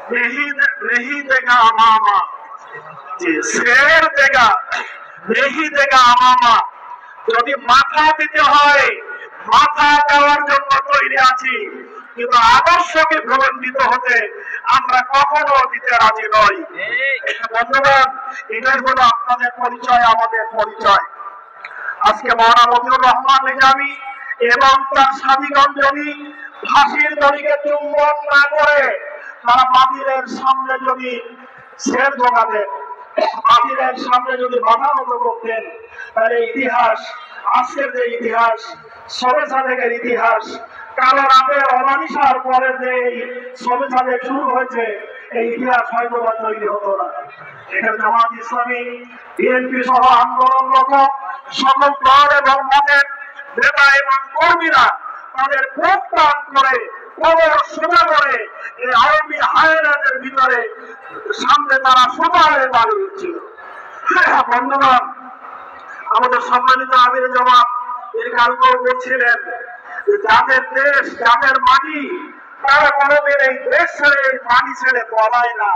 नहीं देगा अमामा, शेर देगा नहीं देगा अमामा। যদি মাথা দিতে হয় মাথা দেওয়ার জন্য তৈরি আছি, কিন্তু আদর্শকে প্রবন্ধিত হতে আমরা কখনো দিতে রাজি নই। বন্ধুগণ, এটাই হলো আপনাদের পরিচয়, আমাদের পরিচয়। আজকে মাওলানা মতিউর রহমান নিজামী এবং তার সাথীগণ যদি ফাঁসির দড়িকে চুম্বন না করে তারা বাতিলের সামনে যদি শের জোগাতেন, বাতিলের সামনে যদি বাধা মতো করতেন, তাহলে ইতিহাস, আজকের যে ইতিহাস, সবে সাদেকের ইতিহাস, কালো রাতের অমানিসার পরে যে সবে সাদেক শুরু হয়েছে, এই ইতিহাস হয়তো বা তৈরি হতো না। এখানে জামাত ইসলামী, বিএনপি সহ আন্দোলনরত সকল দল এবং মতের নেতা এবং কর্মীরা তাদের বুক টান করে কবর সোজা করে এই আওয়ামী হায়নাদের ভিতরে সামনে তারা সোজারে দাঁড়িয়েছিল। বন্ধুগণ, আমাদের সম্মানিত আমির জামাত এর কালকেও বলছিলেন যাদের দেশ, যাদের মাটি, তারা কোনোদিন এই দেশ ছেড়ে, এই মাটি ছেড়ে পলায় না।